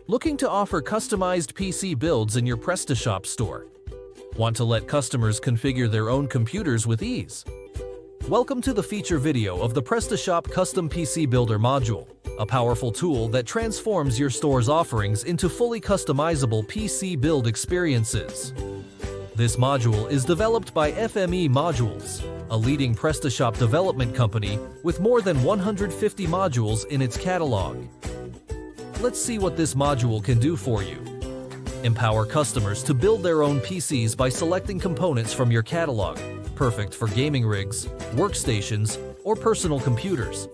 Looking to offer customized PC builds in your Prestashop store? Want to let customers configure their own computers with ease? Welcome to the feature video of the Prestashop Custom PC Builder module, a powerful tool that transforms your store's offerings into fully customizable PC build experiences. This module is developed by FME Modules, a leading Prestashop development company with more than 150 modules in its catalog. Let's see what this module can do for you. Empower customers to build their own PCs by selecting components from your catalog, perfect for gaming rigs, workstations, or personal computers.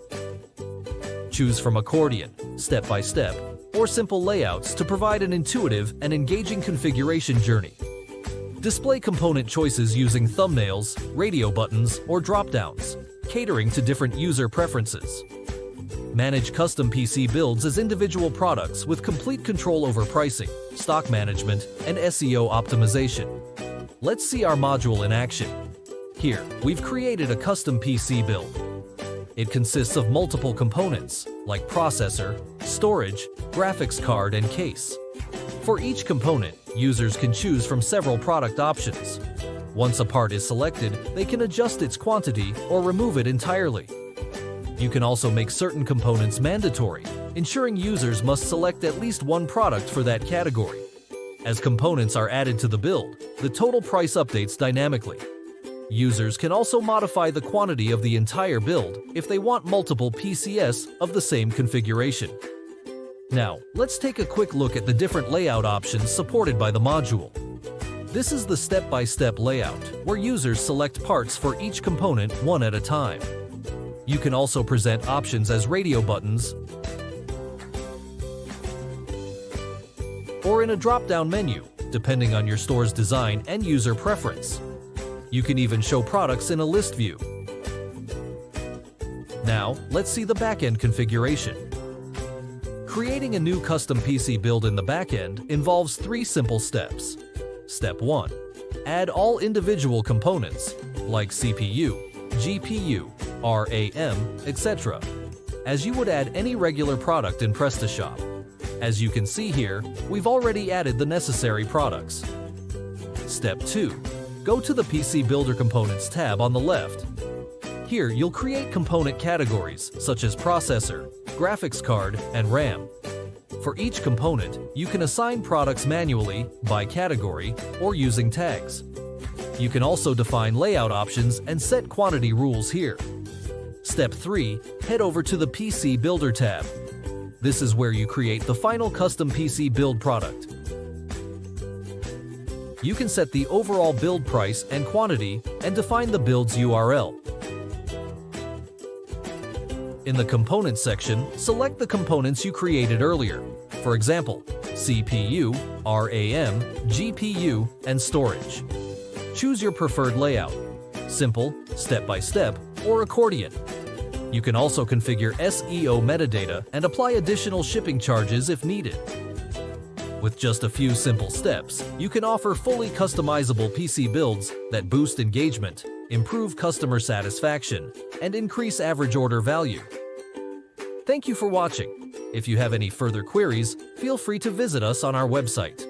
Choose from accordion, step-by-step, or simple layouts to provide an intuitive and engaging configuration journey. Display component choices using thumbnails, radio buttons, or drop-downs, catering to different user preferences. Manage custom PC builds as individual products with complete control over pricing, stock management, and SEO optimization. Let's see our module in action. Here, we've created a custom PC build. It consists of multiple components, like processor, storage, graphics card, and case. For each component, users can choose from several product options. Once a part is selected, they can adjust its quantity or remove it entirely. You can also make certain components mandatory, ensuring users must select at least one product for that category. As components are added to the build, the total price updates dynamically. Users can also modify the quantity of the entire build if they want multiple PCs of the same configuration. Now, let's take a quick look at the different layout options supported by the module. This is the step-by-step layout, where users select parts for each component one at a time. You can also present options as radio buttons or in a drop-down menu, depending on your store's design and user preference. You can even show products in a list view. Now, let's see the backend configuration. Creating a new custom PC build in the backend involves 3 simple steps. Step 1. Add all individual components, like CPU, GPU, RAM, etc., as you would add any regular product in Prestashop. As you can see here, we've already added the necessary products. Step 2. Go to the PC Builder Components tab on the left. Here, you'll create component categories such as processor, graphics card, and RAM. For each component, you can assign products manually, by category, or using tags. You can also define layout options and set quantity rules here. Step 3. Head over to the PC Builder tab. This is where you create the final custom PC build product. You can set the overall build price and quantity and define the build's URL. In the Components section, select the components you created earlier. For example, CPU, RAM, GPU, and storage. Choose your preferred layout: simple, step-by-step, or accordion. You can also configure SEO metadata and apply additional shipping charges if needed. With just a few simple steps, you can offer fully customizable PC builds that boost engagement, improve customer satisfaction, and increase average order value. Thank you for watching. If you have any further queries, feel free to visit us on our website.